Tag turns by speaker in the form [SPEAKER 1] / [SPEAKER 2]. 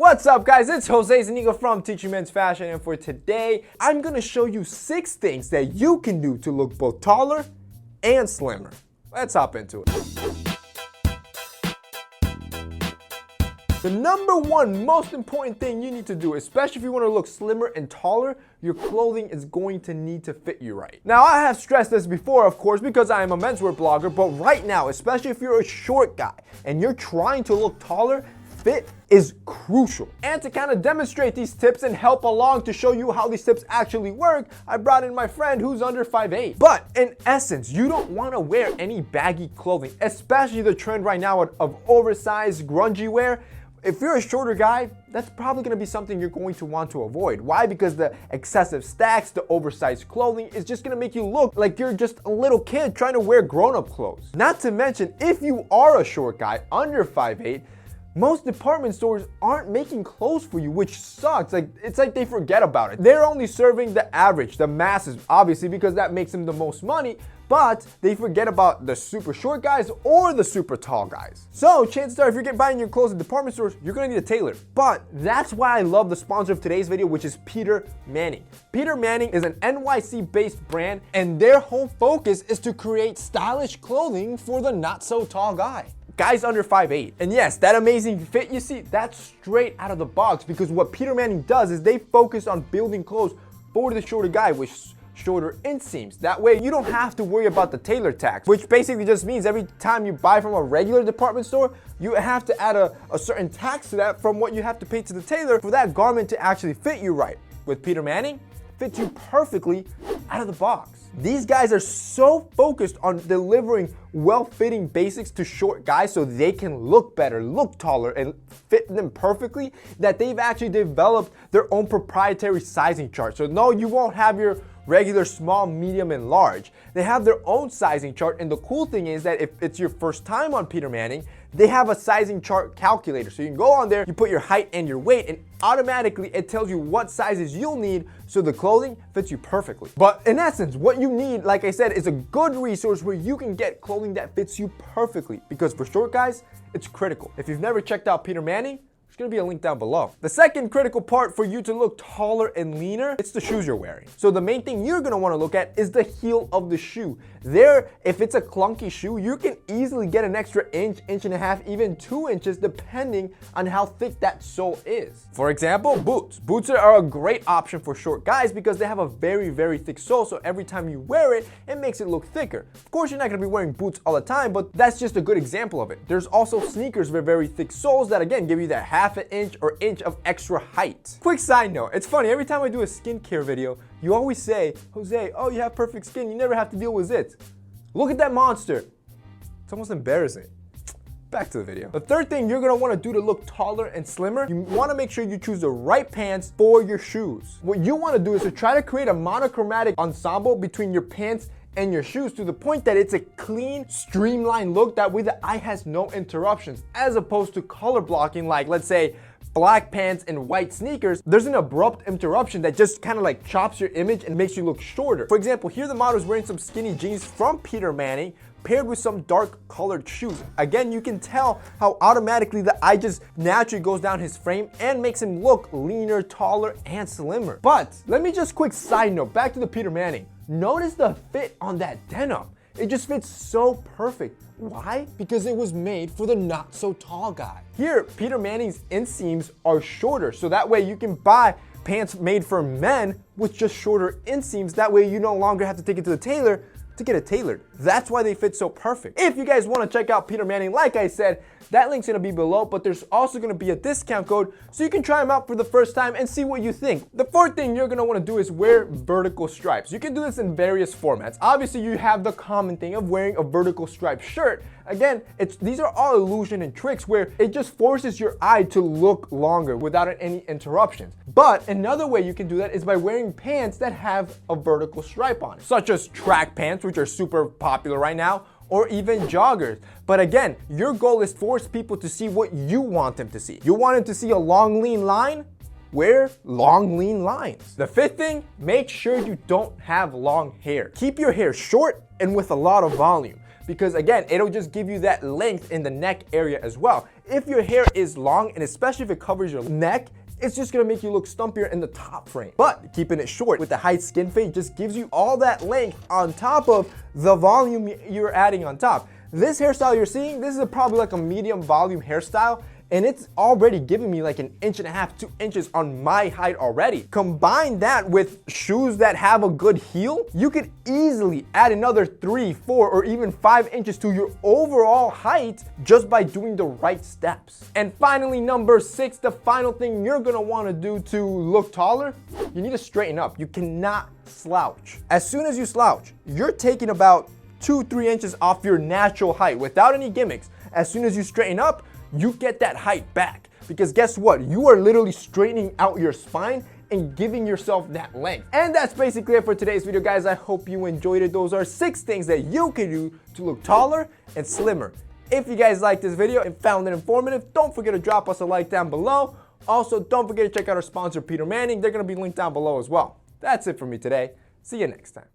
[SPEAKER 1] What's up guys, it's Jose Zuniga from Teaching Men's Fashion, and for today, I'm gonna show you 6 things that you can do to look both taller and slimmer. Let's hop into it. The number one most important thing you need to do, especially if you want to look slimmer and taller, your clothing is going to need to fit you right. Now, I have stressed this before, of course, because I am a menswear blogger, but right now, especially if you're a short guy and you're trying to look taller, fit is crucial. And to kind of demonstrate these tips and help along to show you how these tips actually work, I brought in my friend who's under 5'8". But in essence, you don't want to wear any baggy clothing, especially the trend right now of oversized, grungy wear. If you're a shorter guy, that's probably gonna be something you're going to want to avoid. Why? Because the excessive stacks, the oversized clothing is just gonna make you look like you're just a little kid trying to wear grown-up clothes. Not to mention, if you are a short guy under 5'8", most department stores aren't making clothes for you, which sucks. It's like they forget about it. They're only serving the average, the masses, obviously, because that makes them the most money, but they forget about the super short guys or the super tall guys. So chances are, if you're buying your clothes at department stores, you're gonna need a tailor. But that's why I love the sponsor of today's video, which is Peter Manning. Peter Manning is an NYC-based brand, and their whole focus is to create stylish clothing for the not-so-tall guy. Guys under 5'8". And yes, that amazing fit you see, that's straight out of the box, because what Peter Manning does is they focus on building clothes for the shorter guy with shorter inseams. That way you don't have to worry about the tailor tax, which basically just means every time you buy from a regular department store, you have to add a certain tax to that from what you have to pay to the tailor for that garment to actually fit you right. With Peter Manning, fits you perfectly out of the box. These guys are so focused on delivering well-fitting basics to short guys so they can look better, look taller, and fit them perfectly, that they've actually developed their own proprietary sizing chart. So no, you won't have your regular small, medium, and large. They have their own sizing chart, and the cool thing is that if it's your first time on Peter Manning, they have a sizing chart calculator. So you can go on there, you put your height and your weight, and automatically it tells you what sizes you'll need so the clothing fits you perfectly. But in essence, what you need, like I said, is a good resource where you can get clothing that fits you perfectly, because for short guys, it's critical. If you've never checked out Peter Manning, there's gonna be a link down below. The second critical part for you to look taller and leaner, it's the shoes you're wearing. So the main thing you're gonna wanna look at is the heel of the shoe. There, if it's a clunky shoe, you can easily get an extra inch, inch and a half, even 2 inches, depending on how thick that sole is. For example, boots. Boots are a great option for short guys because they have a very, very thick sole, so every time you wear it, it makes it look thicker. Of course, you're not gonna be wearing boots all the time, but that's just a good example of it. There's also sneakers with very thick soles that, again, give you that half an inch or inch of extra height. Quick side note, it's funny, every time I do a skincare video, you always say, Jose, oh, you have perfect skin, you never have to deal with zits. Look at that monster. It's almost embarrassing. Back to the video. The third thing you're gonna wanna do to look taller and slimmer, you wanna make sure you choose the right pants for your shoes. What you wanna do is to try to create a monochromatic ensemble between your pants and your shoes, to the point that it's a clean, streamlined look. That way the eye has no interruptions, as opposed to color blocking, like let's say black pants and white sneakers. There's an abrupt interruption that just kind of like chops your image and makes you look shorter. For example, here the model is wearing some skinny jeans from Peter Manning paired with some dark colored shoes. Again, you can tell how automatically the eye just naturally goes down his frame and makes him look leaner, taller, and slimmer. But let me just quick side note, back to the Peter Manning. Notice the fit on that denim. It just fits so perfect. Why? Because it was made for the not so tall guy. Here, Peter Manning's inseams are shorter, so that way you can buy pants made for men with just shorter inseams. That way you no longer have to take it to the tailor to get it tailored. That's why they fit so perfect. If you guys want to check out Peter Manning, like I said, that link's gonna be below, but there's also gonna be a discount code so you can try them out for the first time and see what you think. The fourth thing you're gonna wanna do is wear vertical stripes. You can do this in various formats. Obviously, you have the common thing of wearing a vertical striped shirt. Again, these are all illusion and tricks where it just forces your eye to look longer without any interruptions. But another way you can do that is by wearing pants that have a vertical stripe on it, such as track pants, which are super popular right now, or even joggers. But again, your goal is to force people to see what you want them to see. You want them to see a long, lean line? Wear long, lean lines. The fifth thing, make sure you don't have long hair. Keep your hair short and with a lot of volume. because again, it'll just give you that length in the neck area as well. if your hair is long, and especially if it covers your neck, it's just gonna make you look stumpier in the top frame. But keeping it short with the high skin fade just gives you all that length on top of the volume you're adding on top. This hairstyle you're seeing, this is probably like a medium volume hairstyle, and it's already giving me like 1.5 inches, 2 inches on my height already. Combine that with shoes that have a good heel, you could easily add another 3, 4, or even 5 inches to your overall height just by doing the right steps. And finally, number 6, the final thing you're gonna wanna do to look taller, you need to straighten up. You cannot slouch. As soon as you slouch, you're taking about 2, 3 inches off your natural height without any gimmicks. As soon as you straighten up, you get that height back, because guess what? You are literally straightening out your spine and giving yourself that length. And that's basically it for today's video, guys. I hope you enjoyed it. Those are 6 things that you can do to look taller and slimmer. If you guys liked this video and found it informative, don't forget to drop us a like down below. Also, don't forget to check out our sponsor, Peter Manning. They're gonna be linked down below as well. That's it for me today. See you next time.